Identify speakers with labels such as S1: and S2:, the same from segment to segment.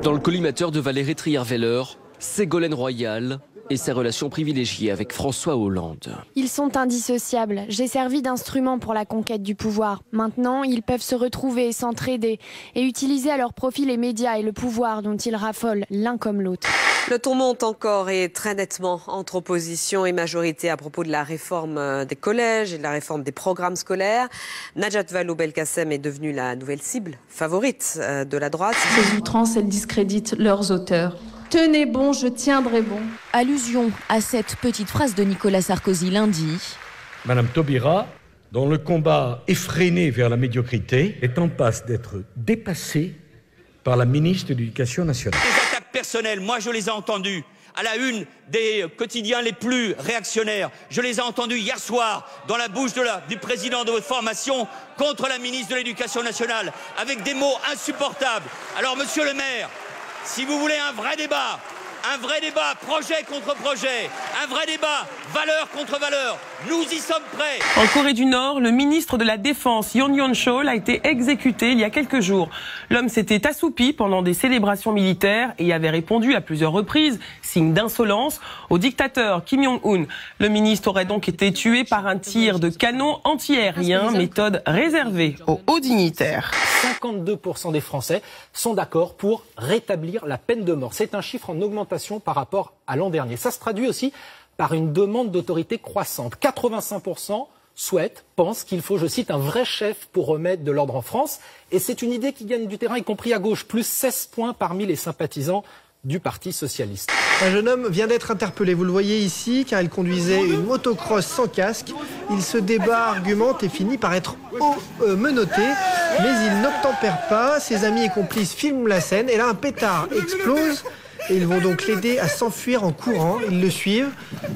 S1: Dans le collimateur de Valérie Trierweiler, Ségolène Royal et ses relations privilégiées avec François Hollande.
S2: Ils sont indissociables. J'ai servi d'instrument pour la conquête du pouvoir. Maintenant, ils peuvent se retrouver, s'entraider et utiliser à leur profit les médias et le pouvoir dont ils raffolent l'un comme l'autre.
S3: Le ton monte encore et très nettement entre opposition et majorité à propos de la réforme des collèges et de la réforme des programmes scolaires. Najat Vallaud-Belkacem est devenue la nouvelle cible favorite de la droite.
S4: Ces outrances, elles discréditent leurs auteurs. Tenez bon, je tiendrai bon.
S5: Allusion à cette petite phrase de Nicolas Sarkozy lundi.
S6: Madame Taubira, dont le combat effréné vers la médiocrité est en passe d'être dépassé par la ministre de l'Éducation nationale.
S7: Les attaques personnelles, moi je les ai entendues à la une des quotidiens les plus réactionnaires. Je les ai entendues hier soir dans la bouche du président de votre formation contre la ministre de l'Éducation nationale, avec des mots insupportables. Alors monsieur le maire, si vous voulez un vrai débat, projet contre projet, un vrai débat, valeur contre valeur, nous y sommes prêts.
S8: En Corée du Nord, le ministre de la Défense, Yoon Yeon-chol, a été exécuté il y a quelques jours. L'homme s'était assoupi pendant des célébrations militaires et avait répondu à plusieurs reprises, signe d'insolence, au dictateur Kim Jong-un. Le ministre aurait donc été tué par un tir de canon antiaérien, méthode réservée aux hauts dignitaires.
S9: 52% des Français sont d'accord pour rétablir la peine de mort. C'est un chiffre en augmentation par rapport à l'an dernier. Ça se traduit aussi par une demande d'autorité croissante. 85% pensent qu'il faut, je cite, un vrai chef pour remettre de l'ordre en France. Et c'est une idée qui gagne du terrain, y compris à gauche, plus 16 points parmi les sympathisants du Parti socialiste.
S10: Un jeune homme vient d'être interpellé, vous le voyez ici, car il conduisait une motocross sans casque. Il se débat, argumente et finit par être menotté, mais il n'obtempère pas. Ses amis et complices filment la scène et là un pétard explose. Et ils vont donc l'aider à s'enfuir en courant. Ils le suivent,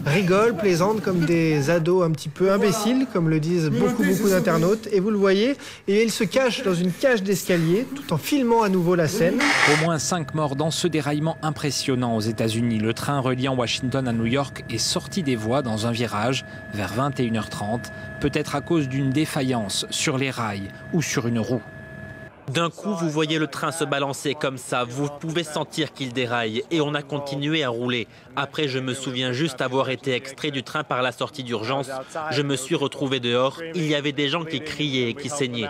S10: rigolent, plaisantent comme des ados un petit peu imbéciles, comme le disent beaucoup d'internautes. Et vous le voyez, et il se cache dans une cage d'escalier tout en filmant à nouveau la scène.
S11: Au moins 5 morts dans ce déraillement impressionnant aux États-Unis. Le train reliant Washington à New York est sorti des voies dans un virage vers 21h30, peut-être à cause d'une défaillance sur les rails ou sur une roue.
S12: D'un coup, vous voyez le train se balancer comme ça, vous pouvez sentir qu'il déraille et on a continué à rouler. Après, je me souviens juste avoir été extrait du train par la sortie d'urgence. Je me suis retrouvé dehors, il y avait des gens qui criaient et qui saignaient.